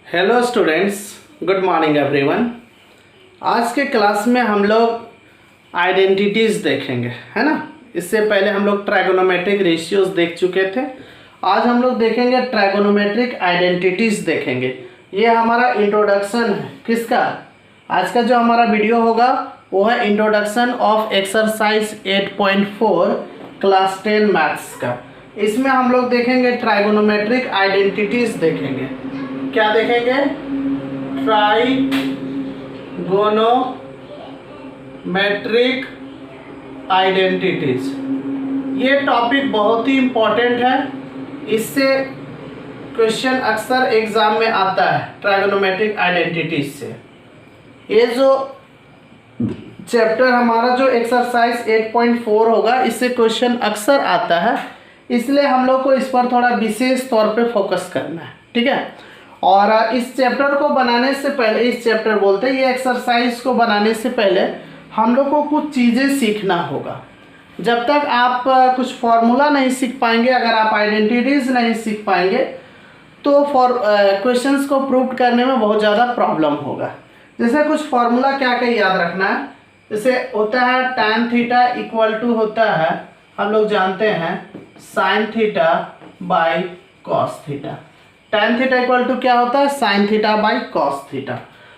Hello students, good morning everyone. आज के class में हम लोग आइडेंटिटीज़ देखेंगे, है ना। इससे पहले हम लोग ट्राइगोनोमेट्रिक रेशियोज देख चुके थे। आज हम लोग देखेंगे ट्राइगोनोमेट्रिक आइडेंटिटीज़ देखेंगे। ये हमारा इंट्रोडक्शन है किसका। आज का जो हमारा वीडियो होगा वो है introduction of exercise 8.4 class 10 maths का। इसमें हम लोग देखेंगे ट्राइगोनोमेट्रिक आइडेंटिटीज़ देखेंगे। क्या देखेंगे? Trigonometric identities. ये टॉपिक बहुत ही इम्पोर्टेंट है। इससे क्वेश्चन अक्सर एग्जाम में आता है ट्राइगोनोमेट्रिक आइडेंटिटीज से। ये जो चैप्टर हमारा जो एक्सरसाइज 8.4 होगा, इससे क्वेश्चन अक्सर आता है, इसलिए हम लोग को इस पर थोड़ा विशेष तौर पे फोकस करना है, ठीक है। और इस चैप्टर को बनाने से पहले, इस चैप्टर बोलते हैं, ये एक्सरसाइज को बनाने से पहले हम लोग को कुछ चीज़ें सीखना होगा। जब तक आप कुछ फॉर्मूला नहीं सीख पाएंगे, अगर आप आइडेंटिटीज़ नहीं सीख पाएंगे, तो क्वेश्चंस को प्रूव करने में बहुत ज़्यादा प्रॉब्लम होगा। जैसे कुछ फॉर्मूला क्या क्या याद रखना है। जैसे होता है tan थीटा इक्वल टू होता है, हम लोग जानते हैं, sin theta by cos theta. tan theta equal to क्या होता है? sin theta by cos theta.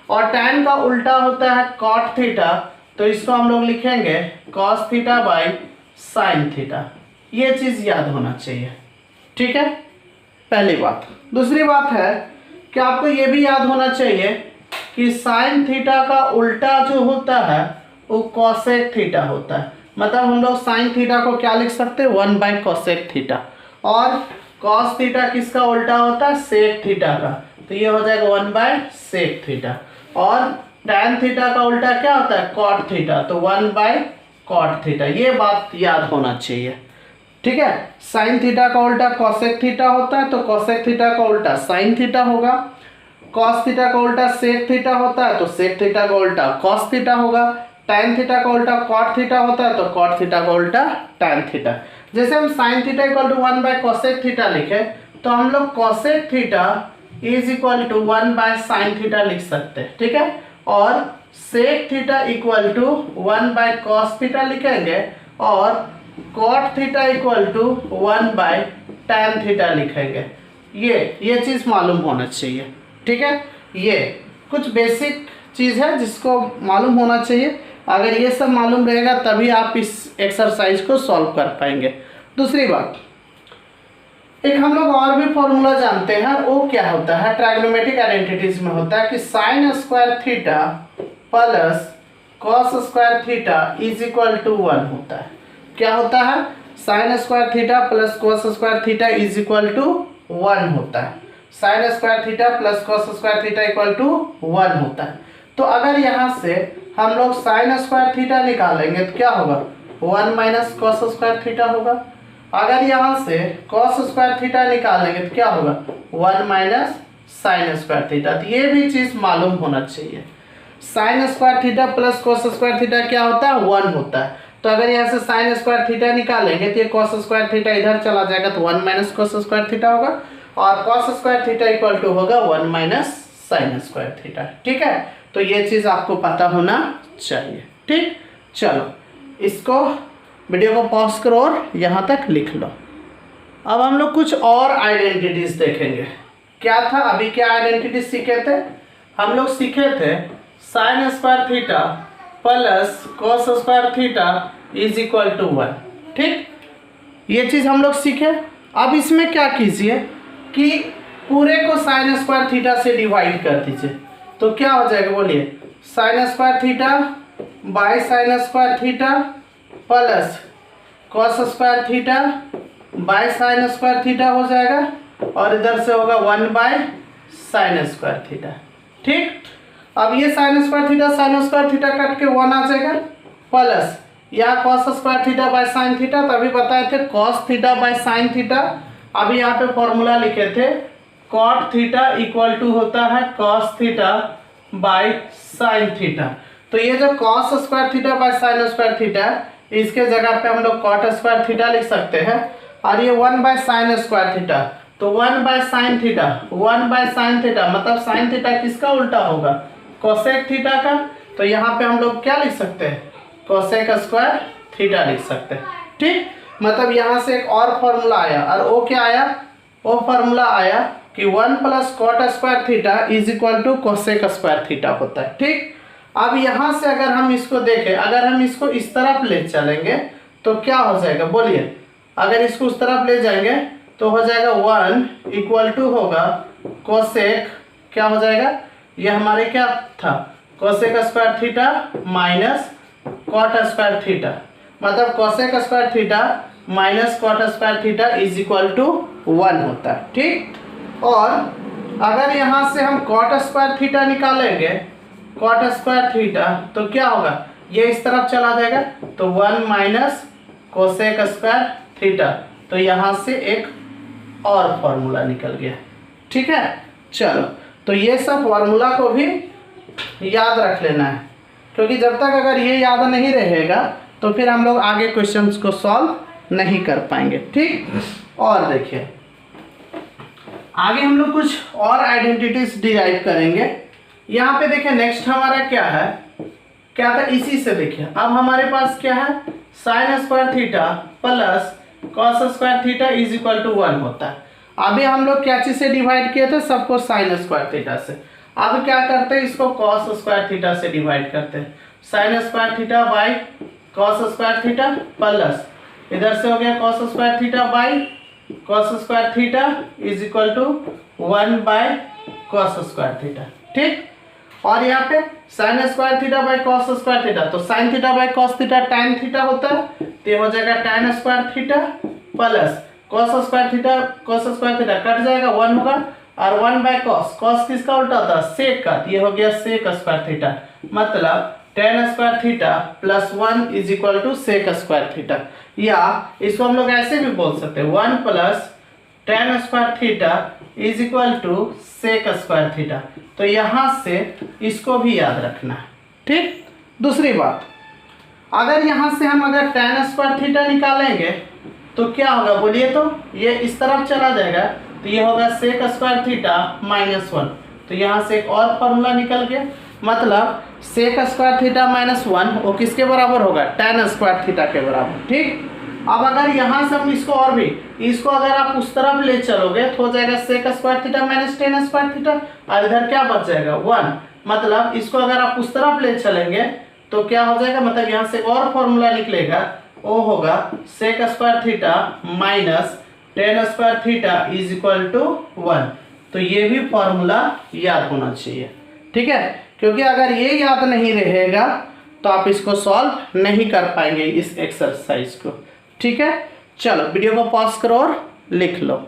और tan का उल्टा होता है cot थीटा, तो इसको हम लोग लिखेंगे cos theta by sin theta. ये चीज़ याद होना चाहिए, ठीक है, पहली बात। दूसरी बात है कि आपको ये भी याद होना चाहिए कि sin थीटा का उल्टा जो होता है वो cosec थीटा होता है। मतलब हम लोग sin थीटा को क्या लिख सकते हैं? 1 बाई cosec थीटा। और cos थीटा किसका उल्टा होता है? sec थीटा का, तो ये हो जाएगा 1 बाय sec थीटा। और tan थीटा का उल्टा क्या होता है? cot थीटा, तो 1 बाय cot थीटा। ये बात याद होना चाहिए, ठीक है। sin थीटा का उल्टा cosec थीटा होता है, तो cosec थीटा का उल्टा sin थीटा होगा। cos थीटा का उल्टा sec थीटा होता है, तो sec थीटा का उल्टा cos थीटा होगा। tan थीटा का उल्टा cot थीटा होता है, तो cot थीटा का उल्टा tan थीटा। जैसे हम sin theta equal to 1 by cosec theta लिखे, तो हम लोग cosec theta is equal to 1 by sin theta लिख सकते हैं, ठीक है। और sec theta equal to 1 by cos theta लिखेंगे, और cot theta equal to 1 by tan theta लिखेंगे। ये चीज़ मालूम होना चाहिए, ठीक है। ये कुछ बेसिक चीज़ है जिसको मालूम होना चाहिए। अगर ये सब मालूम रहेगा तभी आप इस एक्सरसाइज को सॉल्व कर पाएंगे। दूसरी बात, एक हम लोग और भी फॉर्मूला जानते हैं, वो क्या होता है? ट्राइगोनोमेट्रिक आइडेंटिटीज में होता है कि sine square theta plus cos square theta is equal to 1 होता है। क्या होता है? Sine square theta plus cos square theta is equal to 1 होता है। Sine square theta plus cos square theta equal to 1 होता है। तो अगर यहाँ से हम लोग साइन स्क्वायर थीटा निकालेंगे तो क्या होगा? 1 माइनस कॉस स्क्वायर थीटा होगा। अगर यहाँ से कॉस स्क्वायर थीटा निकालेंगे तो क्या होगा? 1 माइनस साइन स्क्वायर थीटा। तो ये भी चीज़ मालूम होना चाहिए। Sign square theta plus cos square theta क्या होता है? 1 होता है। तो अगर यहाँ से साइन स्क्वायर थीटा निकालेंगे तो ये कॉस स्क्वायर थीटा इधर चला जाएगा, तो 1 माइनस कॉस स्क्वायर थीटा होगा। और cos square theta equal to होगा 1 माइनस साइन स्क्वायर थीटा, ठीक है। तो ये चीज़ आपको पता होना चाहिए, ठीक। चलो, इसको वीडियो को पॉज करो और यहाँ तक लिख लो। अब हम लोग कुछ और आइडेंटिटीज देखेंगे। क्या था अभी? क्या आइडेंटिटीज सीखे थे? हम लोग सीखे थे sine square theta plus cos square theta is equal to 1, ठीक। ये चीज़ हम लोग सीखे। अब इसमें क्या कीजिए कि पूरे को साइन स्क्वायर थीटा से डिवाइड कर दीजिए, तो क्या हो जाएगा? बोलिए, sign square theta by sine square theta plus cos square theta by sine square theta हो जाएगा, और इधर से होगा 1 बाय साइन स्क्वायर थीटा, ठीक। अब ये साइन स्क्वायर थीटा कट के 1 आ जाएगा, प्लस यहाँ cos square theta by sine theta, तभी बताए थे cos theta by sine theta. अभी यहाँ पे फॉर्मूला लिखे थे cot थीटा इक्वल टू होता है cos theta by sine theta. तो ये जो cos square theta by sine square theta, इसके जगह पे हम लोग cot स्क्वायर थीटा लिख सकते हैं। और ये 1 बाय साइन स्क्वायर थीटा, तो 1/sin थीटा, 1/sin थीटा मतलब sin थीटा किसका उल्टा होगा, कोसेक थीटा का। तो यहाँ पे हम लोग क्या लिख सकते हैं, कोसेक स्क्वायर थीटा लिख सकते हैं। ठीक, मतलब यहाँ से एक और फॉर्मूला आया, और वो क्या आया, वो फॉर्मूला आया कि 1 + cot square theta is equal to cosec square theta होता है। ठीक, अब यहाँ से अगर हम इसको देखें, अगर हम इसको इस तरफ ले चलेंगे तो क्या हो जाएगा बोलिए, अगर इसको उस तरफ ले जाएंगे तो हो जाएगा 1 इक्वल टू होगा कोसेक, क्या हो जाएगा, ये हमारे क्या था, cosec square theta minus cot square theta, मतलब cosec square theta minus cot square theta is equal to 1 होता है। ठीक, और अगर यहाँ से हम कॉट स्क्वायर थीटा निकालेंगे, कॉट स्क्वायर थीटा, तो क्या होगा, ये इस तरफ चला जाएगा तो 1 माइनस कोसेक स्क्वायर थीटा, तो यहाँ से एक और फॉर्मूला निकल गया। ठीक है, चलो तो ये सब फॉर्मूला को भी याद रख लेना है, क्योंकि जब तक अगर ये याद नहीं रहेगा तो फिर हम लोग आगे क्वेश्चंस को सॉल्व नहीं कर पाएंगे। ठीक, और देखिए आगे हम लोग कुछ और आइडेंटिटीज डिराइव करेंगे। यहाँ पे देखिए नेक्स्ट हमारा क्या है, क्या था, इसी से देखिए अब हमारे पास क्या है, sine square theta plus cos square theta is equal to 1 होता है। अभी हम लोग क्या चीज से डिवाइड किए थे, सबको साइन स्क्वायर थीटा से। अब क्या करते हैं, इसको कॉस स्क्वायर थीटा से डिवाइड करते हैं, sine square theta by cos square theta plus इधर से हो गया cos square theta by cos square theta is equal to 1/कॉस स्क्वायर थीटा। ठीक, और यहाँ पे sine square theta by cos square theta, तो sine theta by cos theta tan theta होता है, तो ये हो जाएगा tan square theta plus cos square theta, cos square theta cut जाएगा 1 होगा, और 1/कॉस, कॉस किसका उल्टा होता है, सेक का, ये हो गया सेक स्क्वायर थीटा, मतलब tan square theta plus 1 is equal to sec square theta, या इसको हम लोग ऐसे भी बोल सकते हैं 1 + tan square theta is equal to sec square theta. तो यहाँ से इसको भी याद रखना है। ठीक, दूसरी बात, अगर यहाँ से हम अगर tan स्क्वायर थीटा निकालेंगे तो क्या होगा बोलिए, तो ये इस तरफ चला जाएगा, तो ये होगा सेक स्क्वायर थीटा -1, तो यहाँ से एक और फॉर्मूला निकल गया, मतलब सेक स्क्वायर थीटा -1 वो किसके बराबर होगा, tan स्क्वायर थीटा के बराबर। ठीक, अब अगर यहाँ से हम इसको और भी, इसको अगर आप उस तरफ ले चलोगे तो हो जाएगा sec square theta minus tan square theta, और इधर क्या बच जाएगा 1, मतलब इसको अगर आप उस तरफ ले चलेंगे तो क्या हो जाएगा, मतलब यहाँ से और फॉर्मूला निकलेगा, वो होगा sec square theta minus tan square theta is equal to 1। तो ये भी फॉर्मूला याद होना चाहिए। ठीक है, क्योंकि अगर ये याद नहीं रहेगा तो आप इसको सॉल्व नहीं कर पाएंगे इस एक्सरसाइज को। ठीक है, चलो वीडियो को पॉज करो और लिख लो।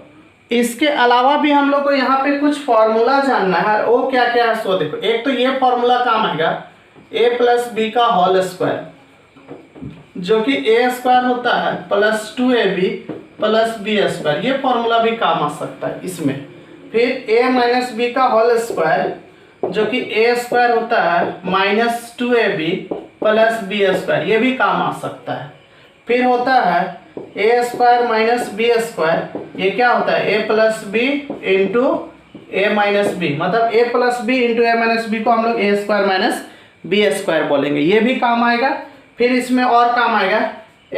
इसके अलावा भी हम लोग को यहाँ पे कुछ फॉर्मूला जानना है, वो क्या क्या है सो देखो। एक तो ये फॉर्मूला काम आएगा a + b का होल स्क्वायर, जो कि a स्क्वायर होता है plus 2ab plus b square, ये फॉर्मूला भी काम आ सकता है इसमें। फिर a - b का होल स्क्वायर, जो कि a स्क्वायर होता है -2ab प्लस b स्क्वायर, ये भी काम आ सकता है। फिर होता है a square minus b square, ये क्या होता है a + b into a - b, मतलब a + b into a - b को हम लोग a square minus b square बोलेंगे, ये भी काम आएगा। फिर इसमें और काम आएगा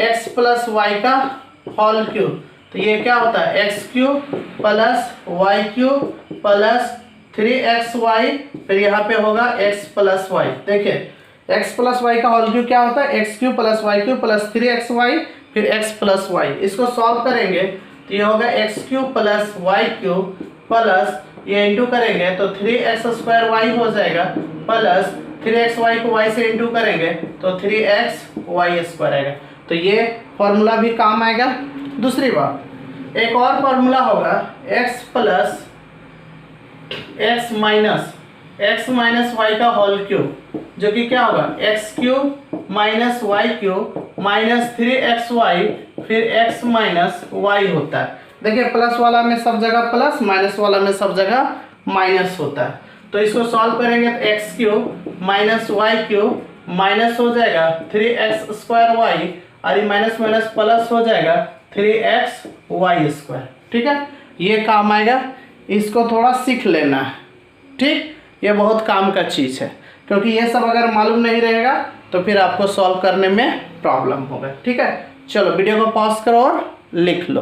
x + y का होल क्यूब, तो ये क्या होता है x³ + y³ प्लस 3xy, फिर यहाँ पे होगा x + y। देखिए x + y का होल क्यूब क्या होता है x³ + y³ प्लस 3xy, फिर x + y। इसको सॉल्व करेंगे तो ये होगा x³ + y³ प्लस ये इंटू करेंगे तो 3x² हो जाएगा, प्लस 3xy को y से इंटू करेंगे तो 3xy² आएगा। तो ये फॉर्मूला भी काम आएगा। दूसरी बात, एक और फॉर्मूला होगा x माइनस y का होल क्यूब, जो कि क्या होगा x³ - y³ माइनस 3xy, फिर x - y होता है। देखिए प्लस वाला में सब जगह प्लस, माइनस वाला में सब जगह माइनस होता है। तो इसको सॉल्व करेंगे तो x³ - y³ माइनस हो जाएगा 3x² और ये माइनस माइनस प्लस हो जाएगा 3xy²। ठीक है, ये काम आएगा, इसको थोड़ा सीख लेना है। ठीक, ये बहुत काम का चीज़ है, क्योंकि ये सब अगर मालूम नहीं रहेगा तो फिर आपको सॉल्व करने में प्रॉब्लम होगा। ठीक है, चलो वीडियो को पॉज करो और लिख लो।